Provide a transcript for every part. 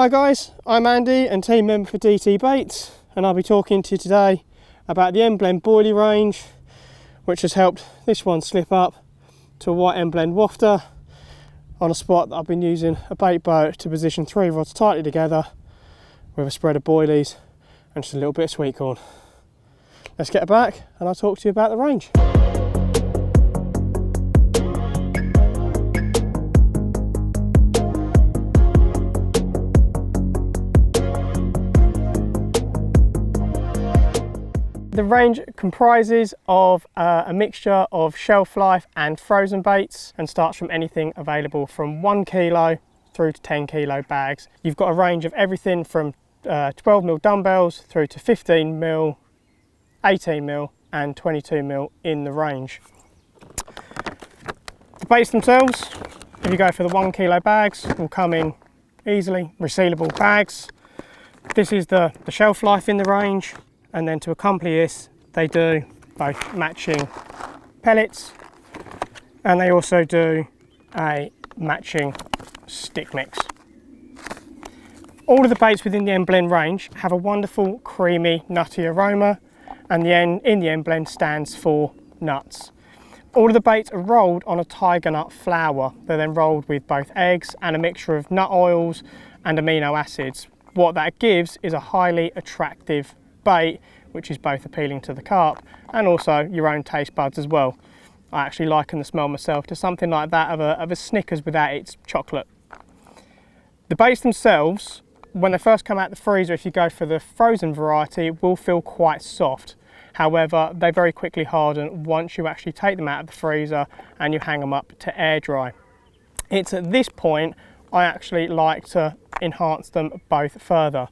Hi guys, I'm Andy and team member for DT Baits, and I'll be talking to you today about the N-blend boilie range, which has helped this one slip up to a white N-blend wafter on a spot that I've been using a bait boat to position 3 rods tightly together with a spread of boilies and just a little bit of sweet corn. Let's get back and I'll talk to you about the range. The range comprises of a mixture of shelf life and frozen baits and starts from anything available from 1 kilo through to 10 kilo bags. You've got a range of everything from 12mm dumbbells through to 15mm, 18mm and 22mm in the range. The baits themselves, if you go for the 1 kilo bags, will come in easily resealable bags. This is the shelf life in the range. And then to accompany this, they do both matching pellets and they also do a matching stick mix. All of the baits within the N-blend range have a wonderful creamy nutty aroma, and the N in the N-blend stands for nuts. All of the baits are rolled on a tiger nut flour. They're then rolled with both eggs and a mixture of nut oils and amino acids. What that gives is a highly attractive bait, which is both appealing to the carp and also your own taste buds as well. I actually liken the smell myself to something like that of a Snickers without its chocolate. The baits themselves, when they first come out the freezer, if you go for the frozen variety, will feel quite soft. However, they very quickly harden once you actually take them out of the freezer and you hang them up to air dry. It's at this point I actually like to enhance them both further.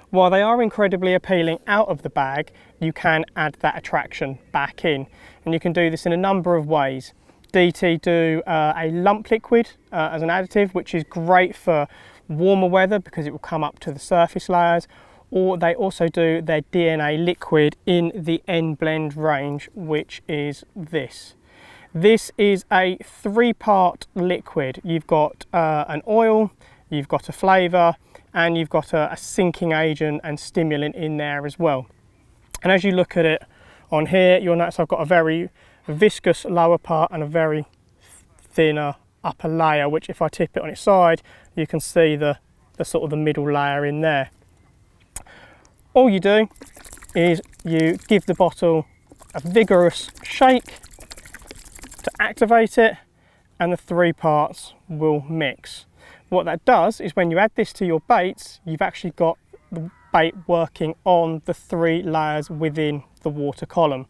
While they are incredibly appealing out of the bag, you can add that attraction back in, and you can do this in a number of ways. DT do a lump liquid as an additive, which is great for warmer weather because it will come up to the surface layers, or they also do their DNA liquid in the N-blend range, which is this. This is a 3-part liquid. You've got an oil, you've got a flavour, and you've got a sinking agent and stimulant in there as well. And as you look at it on here, you'll notice I've got a very viscous lower part and a very thinner upper layer, which if I tip it on its side, you can see the sort of the middle layer in there. All you do is you give the bottle a vigorous shake to activate it, and the 3 parts will mix. What that does is when you add this to your baits, you've actually got the bait working on the 3 layers within the water column.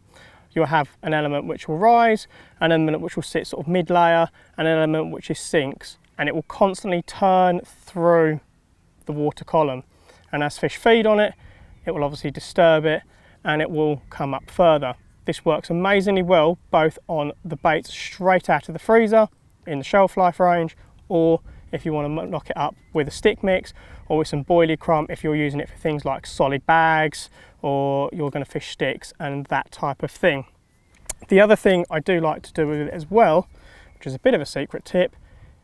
You'll have an element which will rise, an element which will sit sort of mid-layer, and an element which is sinks, and it will constantly turn through the water column. And as fish feed on it, it will obviously disturb it and it will come up further. This works amazingly well both on the baits straight out of the freezer in the shelf life range, or if you want to knock it up with a stick mix or with some boilie crumb if you're using it for things like solid bags or you're going to fish sticks and that type of thing. The other thing I do like to do with it as well, which is a bit of a secret tip,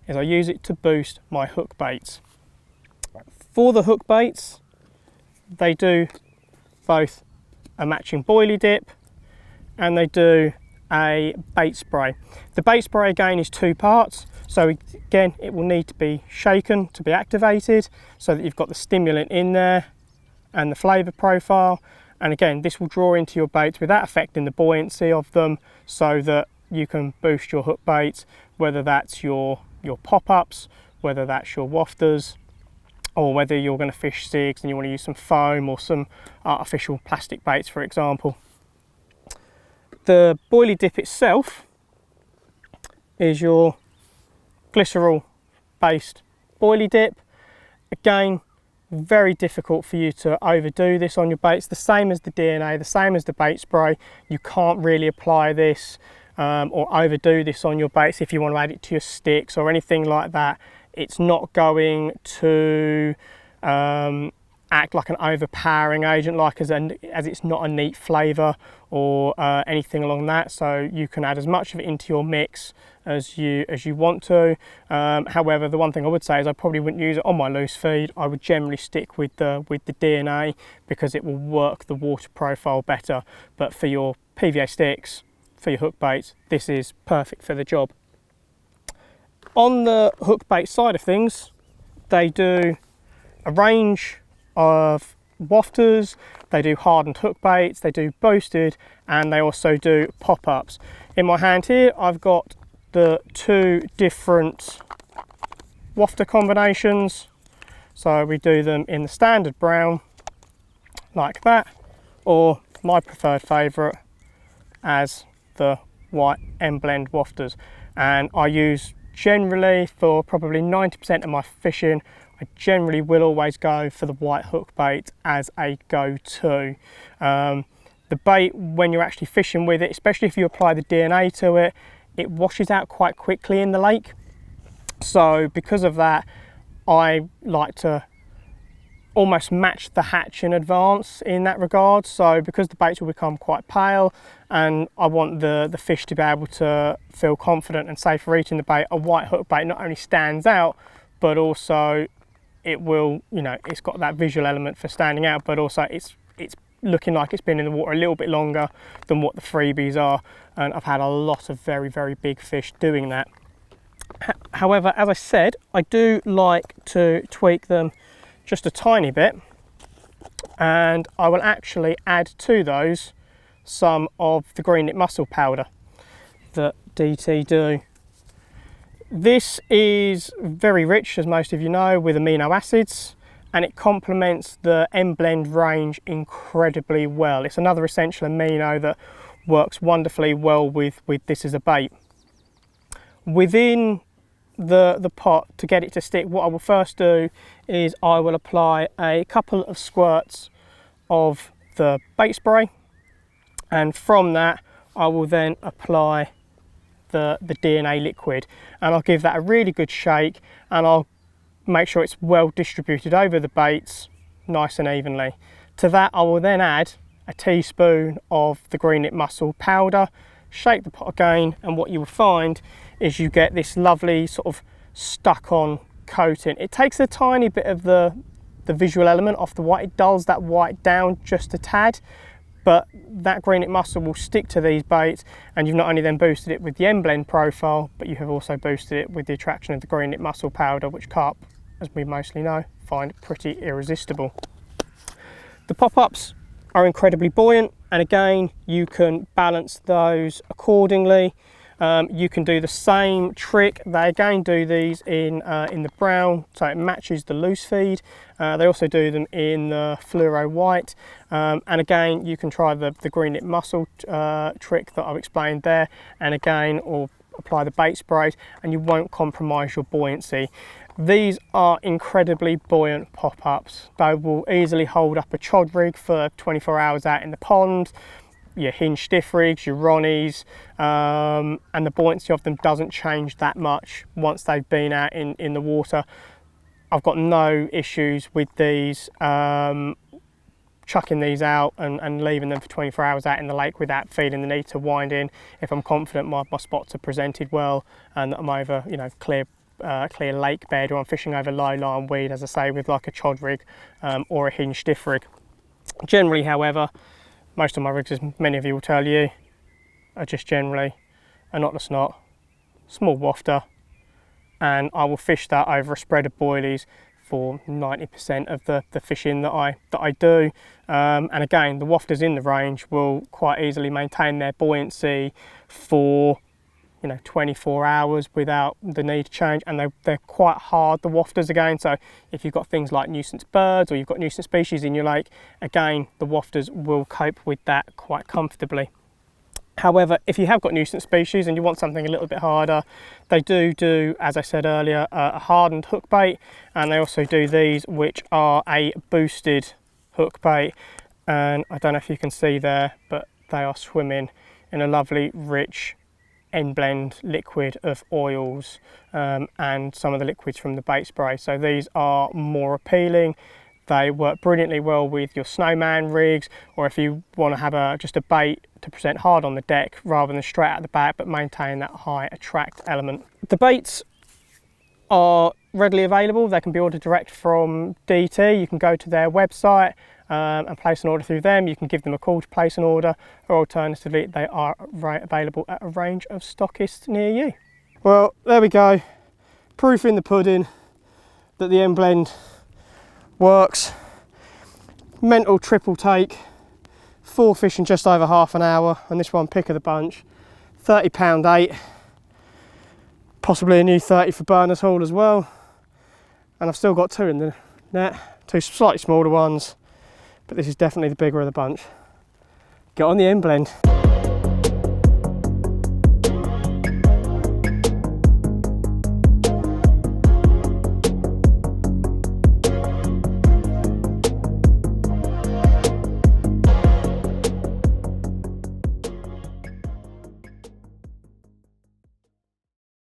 is I use it to boost my hook baits. For the hook baits, they do both a matching boilie dip and they do a bait spray. The bait spray again is 2 parts. So again, it will need to be shaken to be activated so that you've got the stimulant in there and the flavour profile. And again, this will draw into your baits without affecting the buoyancy of them so that you can boost your hook baits, whether that's your pop-ups, whether that's your wafters, or whether you're going to fish sigs and you want to use some foam or some artificial plastic baits, for example. The boilie dip itself is your glycerol based boilie dip. Again, very difficult for you to overdo this on your baits. The same as the DNA, the same as the bait spray. You can't really apply this or overdo this on your baits if you want to add it to your sticks or anything like that. It's not going to act like an overpowering agent, like as it's not a neat flavour or anything along that. So you can add as much of it into your mix as you want to. However, the one thing I would say is I probably wouldn't use it on my loose feed. I would generally stick with the DNA because it will work the water profile better. But for your PVA sticks, for your hook baits, this is perfect for the job. On the hook bait side of things, they do a range of wafters, they do hardened hook baits, they do boasted, and they also do pop-ups. In my hand here, I've got the two different wafter combinations. So we do them in the standard brown, like that, or my preferred favourite as the white M-blend wafters. And I use generally, for probably 90% of my fishing, I generally will always go for the white hook bait as a go-to. The bait, when you're actually fishing with it, especially if you apply the DNA to it, it washes out quite quickly in the lake. So because of that, I like to almost match the hatch in advance in that regard. So because the baits will become quite pale and I want the fish to be able to feel confident and safe for eating the bait, a white hook bait not only stands out, but also it will, you know, it's got that visual element for standing out, but also it's looking like it's been in the water a little bit longer than what the freebies are. And I've had a lot of very, very big fish doing that. However, as I said, I do like to tweak them just a tiny bit, and I will actually add to those some of the Greennet mussel powder that DT do. This is very rich, as most of you know, with amino acids, and it complements the M-blend range incredibly well. It's another essential amino that works wonderfully well with this as a bait. Within the pot, to get it to stick, what I will first do is I will apply a couple of squirts of the bait spray, and from that I will then apply the DNA liquid, and I'll give that a really good shake, and I'll make sure it's well distributed over the baits nice and evenly. To that I will then add a teaspoon of the Greennet mussel powder, shake the pot again, and what you will find is you get this lovely sort of stuck on coating. It takes a tiny bit of the visual element off the white, it dulls that white down just a tad, but that Greennet mussel will stick to these baits, and you've not only then boosted it with the M-blend profile, but you have also boosted it with the attraction of the Greennet mussel powder, which carp, as we mostly know, find pretty irresistible. The pop-ups are incredibly buoyant, and again you can balance those accordingly. You can do the same trick. They again do these in the brown, so it matches the loose feed. They also do them in the fluoro white, and again you can try the Greennet mussel trick that I've explained there, and again, or apply the bait sprays, and you won't compromise your buoyancy. These are incredibly buoyant pop-ups. They will easily hold up a chod rig for 24 hours out in the pond, your hinge stiff rigs, your Ronnies, and the buoyancy of them doesn't change that much once they've been out in the water. I've got no issues with these, chucking these out and leaving them for 24 hours out in the lake without feeling the need to wind in if I'm confident my spots are presented well and that I'm over, you know, clear lake bed, or I'm fishing over low line weed, as I say, with like a chod rig or a hinge stiff rig. Generally, however, most of my rigs, as many of you will tell you, are just generally a knotless knot, small wafter, and I will fish that over a spread of boilies for 90% of the fishing that I do. And again, the wafters in the range will quite easily maintain their buoyancy for, you know, 24 hours without the need to change, and they're quite hard, the wafters, again. So if you've got things like nuisance birds or you've got nuisance species in your lake, again, the wafters will cope with that quite comfortably. However, if you have got nuisance species and you want something a little bit harder, they do, as I said earlier, a hardened hook bait, and they also do these, which are a boosted hook bait. And I don't know if you can see there, but they are swimming in a lovely, rich N-blend liquid of oils and some of the liquids from the bait spray. So these are more appealing. They work brilliantly well with your snowman rigs, or if you want to have just a bait to present hard on the deck rather than straight out the back, but maintain that high attract element. The baits are readily available. They can be ordered direct from DT. You can go to their website and place an order through them. You can give them a call to place an order, or alternatively they are available at a range of stockists near you. Well, there we go, proof in the pudding that the end blend works. Mental triple take, 4 fish in just over half an hour, and this one pick of the bunch, £30 8, possibly a new 30 for Berners Hall as well. And I've still got 2 in the net, 2 slightly smaller ones, but this is definitely the bigger of the bunch. Get on the end blend.